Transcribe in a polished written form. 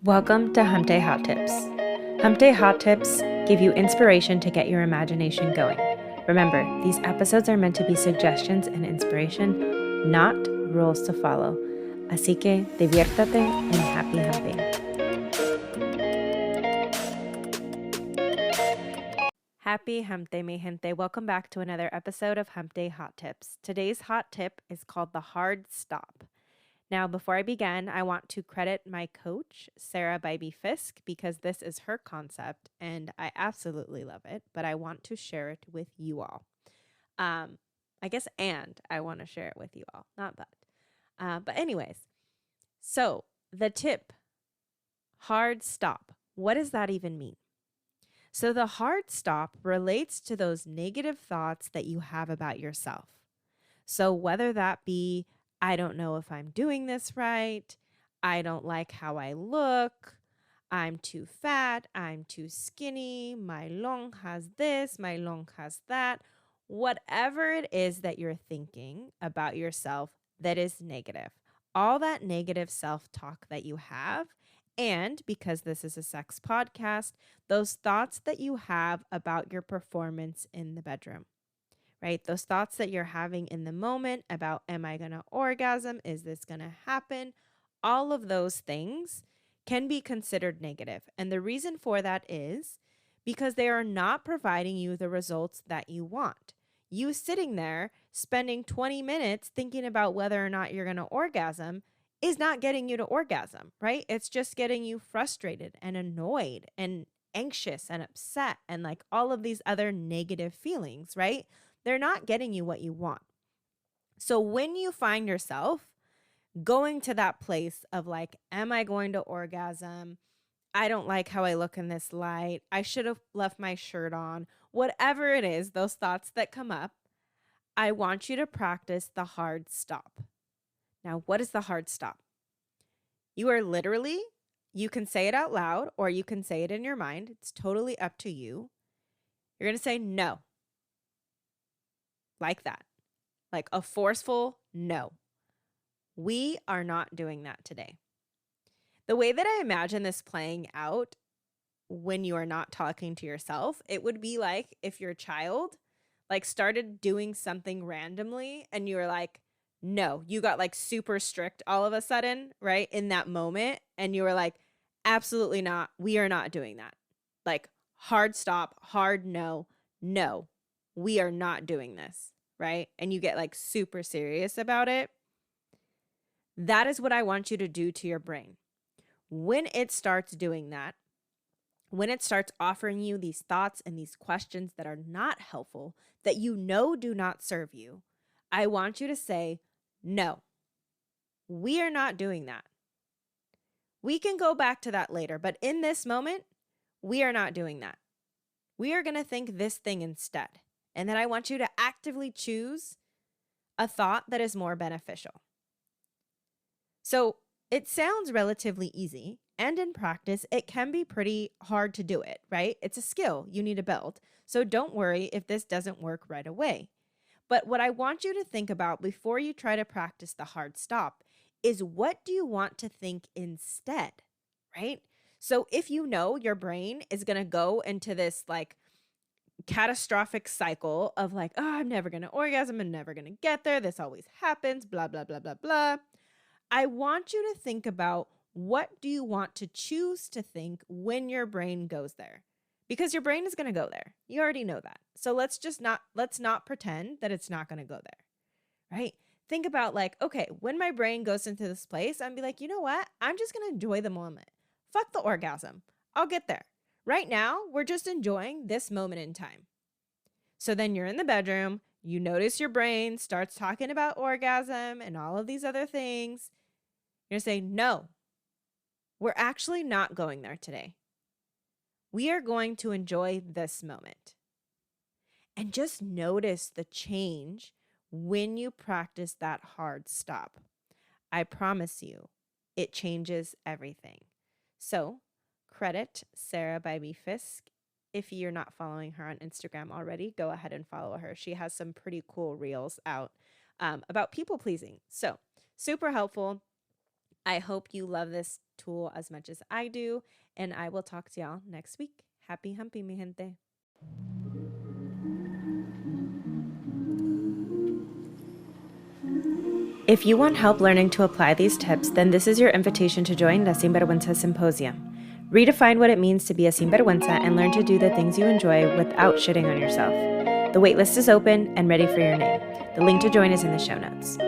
Welcome to Hump Day Hot Tips. Hump Day Hot Tips give you inspiration to get your imagination going. Remember, these episodes are meant to be suggestions and inspiration, not rules to follow. Así que diviértate and happy humping. Happy Hump Day, mi gente. Welcome back to another episode of Hump Day Hot Tips. Today's hot tip is called the hard stop. Now, before I begin, I want to credit my coach, Sarah Bybee Fisk, because this is her concept and I absolutely love it, but I want to share it with you all. I want to share it with you all, not but. But anyways, so the tip, hard stop. What does that even mean? So the hard stop relates to those negative thoughts that you have about yourself. So whether that be, I don't know if I'm doing this right, I don't like how I look, I'm too fat, I'm too skinny, my long has this, my long has that, whatever it is that you're thinking about yourself that is negative, all that negative self-talk that you have, and because this is a sex podcast, those thoughts that you have about your performance in the bedroom. Right? Those thoughts that you're having in the moment about, am I going to orgasm? Is this going to happen? All of those things can be considered negative. And the reason for that is because they are not providing you the results that you want. You sitting there spending 20 minutes thinking about whether or not you're going to orgasm is not getting you to orgasm, right? It's just getting you frustrated and annoyed and anxious and upset and like all of these other negative feelings, right? They're not getting you what you want. So when you find yourself going to that place of like, am I going to orgasm? I don't like how I look in this light. I should have left my shirt on. Whatever it is, those thoughts that come up, I want you to practice the hard stop. Now, what is the hard stop? You are literally, you can say it out loud or you can say it in your mind. It's totally up to you. You're going to say no. Like that, like a forceful no. We are not doing that today. The way that I imagine this playing out when you are not talking to yourself, it would be like if your child like started doing something randomly and you were like, no, you got like super strict all of a sudden, right? In that moment. And you were like, absolutely not. We are not doing that. Like hard stop, hard no, no, we are not doing this. Right? And you get like super serious about it. That is what I want you to do to your brain. When it starts doing that, when it starts offering you these thoughts and these questions that are not helpful, that you know do not serve you, I want you to say, no, we are not doing that. We can go back to that later, but in this moment, we are not doing that. We are going to think this thing instead. And then I want you to actively choose a thought that is more beneficial. So it sounds relatively easy, and in practice, it can be pretty hard to do it, right? It's a skill you need to build. So don't worry if this doesn't work right away. But what I want you to think about before you try to practice the hard stop is, what do you want to think instead, right? So if you know your brain is going to go into this like catastrophic cycle of like, oh, I'm never going to orgasm, I'm never going to get there, this always happens, blah, blah, blah, blah, blah. I want you to think about, what do you want to choose to think when your brain goes there? Because your brain is going to go there. You already know that. So let's not pretend that it's not going to go there, right? Think about like, okay, when my brain goes into this place, I'm be like, you know what? I'm just going to enjoy the moment. Fuck the orgasm. I'll get there. Right now, we're just enjoying this moment in time. So then you're in the bedroom, you notice your brain starts talking about orgasm and all of these other things. You're going to say, no, we're actually not going there today. We are going to enjoy this moment. And just notice the change when you practice that hard stop. I promise you, it changes everything. So, credit Sarah Bybee Fisk. If you're not following her on Instagram already, go ahead and follow her. She has some pretty cool reels out about people pleasing. So, super helpful. I hope you love this tool as much as I do, and I will talk to y'all next week. Happy humping, mi gente. If you want help learning to apply these tips, then this is your invitation to join the Sinvergüenza Symposium. Redefine what it means to be a sinvergüenza and learn to do the things you enjoy without shitting on yourself. The waitlist is open and ready for your name. The link to join is in the show notes.